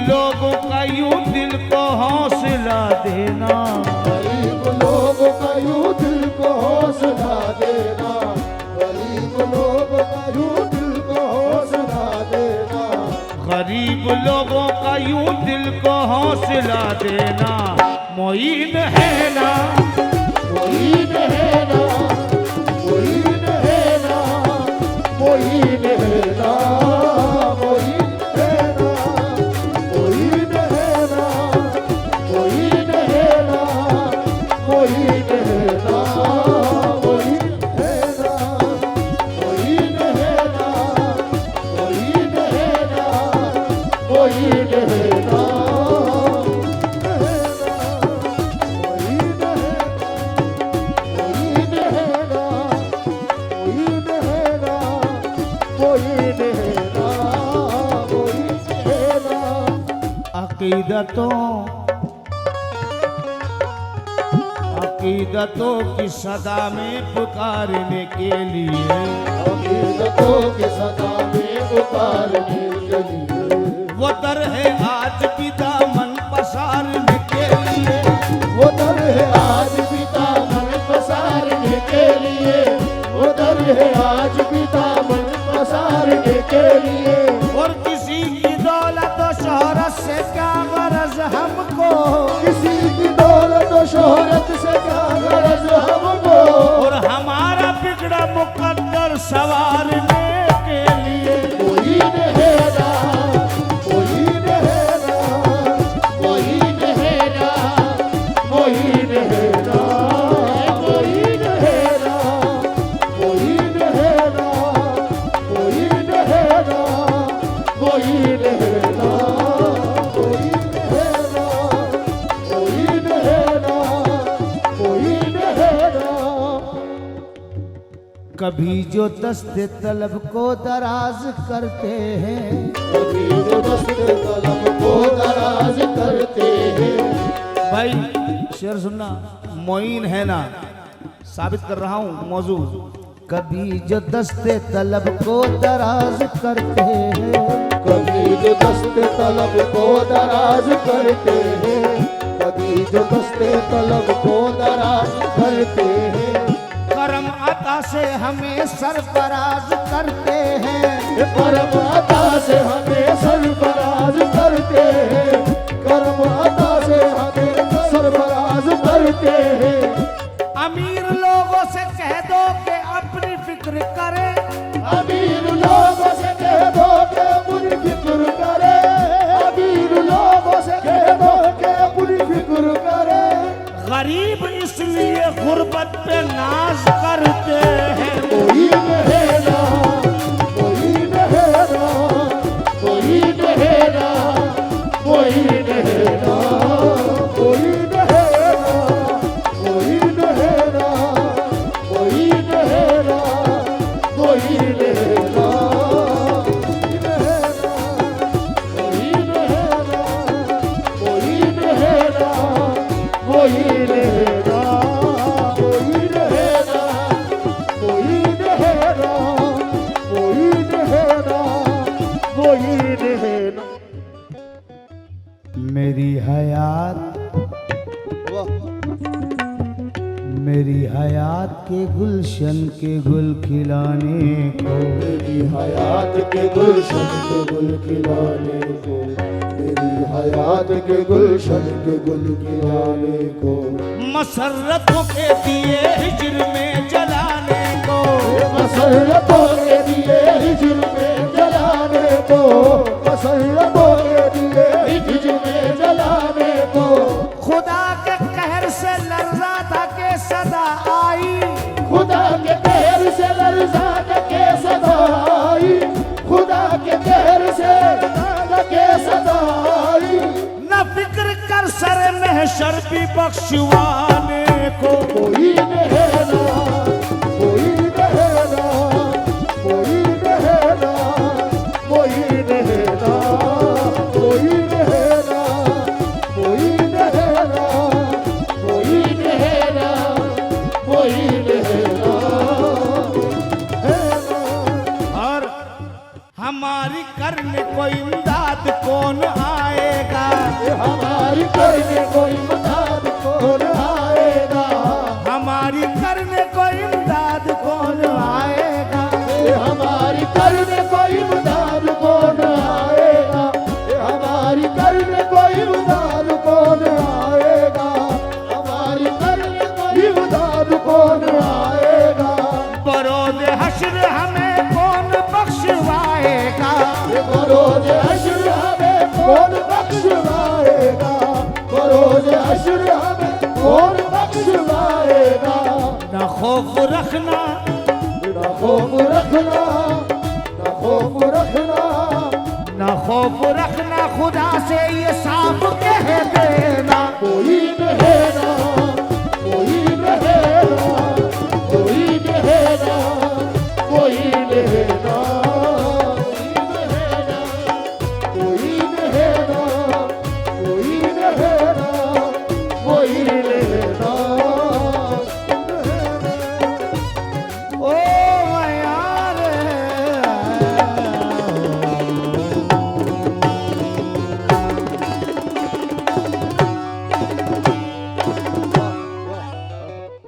लोगों का यूं दिल को हौसला देना, गरीब लोगों का यूं दिल को हौसला देना, गरीब लोगों का यूं दिल को हौसला देना, गरीब लोगों का यूं दिल को हौसला देना। मोइन है ना, मोइन है ना, मोइन है ना, मोइन है ना, मोइन है ना, मोइन है ना, मोइन है ना, मोइन है ना, मोइन है ना, मोइन है ना, मोइन है ना, मोइन है ना। अकीदतों की सदा में पुकारने के लिए, अकीदतों की सदा में पुकारने के लिए, वो दर है आज भी दामन पसारने के लिए, वो दर है आज भी दामन पसारने के लिए, वो दर है आज भी दामन पसारने के लिए। और किसी की दौलत और शोहरत से क्या गरज हमको, किसी की दौलत और शोहरत से क्या गरज हमको, और हमारा बिगड़ा मुकद्दर सवारने के लिए। कोई नहेरा, कोई नहेरा, कोई नहेरा, कोई नहेरा, कोई नहेरा, कोई नहेरा, कोई नहेरा, कोई नहेरा, कोई नहेरा, कोई नहेरा, कोई नहेरा। कभी जो दस्ते तलब को दराज करते हैं, कभी जो दस्ते तलब को दराज करते हैं। भाई शेर सुनना, मोइन है ना, साबित कर रहा हूँ मौजू। कभी जो दस्ते तलब को दराज करते हैं, कभी जो दस्ते तलब को दराज करते हैं, कभी जो दस्ते तलब को दराज करते हैं। करम अता से हमें सरफराज करते हैं, करम अता से हमें सरफराज करते हैं, करम अता से हमें सरफराज करते हैं। अमीर लोगों से कह दो कि अपनी फिक्र करें, अमीर लोगों से कह दो कि अपनी फिक्र करे, अमीर लोगों से कह दो कि अपनी फिक्र करे। गरीब इसलिए गुर्बत पे नाज करते हैं। कोई नहेरा, कोई नहेरा, कोई नहेरा, कोई नहेरा, कोई नहेरा, कोई नहेरा, कोई नहेरा, कोई नहेरा, कोई नहेरा, कोई नहेरा, कोई नहेरा, कोई नहेरा, कोई नहेरा, कोई नहेरा, कोई नहेरा। मेरी हयात, मेरी हयात के गुलशन के गुल खिलाने को, मेरी हयात के गुलशन के गुल खिलाने को, मेरी हयात के गुलशन के गुल खिलाने को। मसरतों के दिए हिजर में जलाने को, मसरतों के दिए हिजर में जलाने को, मसरतों के दिए हिजर में जलाने को। खुदा के कहर से लर्जा था के सदा आई, खुदा के कहर से लर्जा था के सदा आई, खुदा के कहर से लर्जा के सदा आई। न फिक्र कर सर महशर भी बख्शवाने को। कोई नहेरा, कोई नहेरा, कोई नहेरा, कोई नहेरा, कोई नहेरा, कोई नहेरा, कोई नहेरा, कोई नहेरा। और हमारी करने को इमदाद मदद कौन आएगा? ये हमारी करने कोई मदद कौन आएगा? हमारी करने कोई मदद कौन आएगा? ये हमारी करने कोई मदद कौन आएगा? ये हमारी करने कोई मदद कौन आएगा? हमारी करने कोई मदद कौन आएगा? बरोज हश्र हमें कौन बख्शवाएगा? ये बरोज हश्र हमें कौन बख्शवाएगा? बरोज हश्र हमें कौन बख्शवाएगा? न खौफ रखना, ना खौफ रखना, ना खौफ रखना, न खौफ रखना, खुदा से ये साफ कह देना। कोई नहीं ना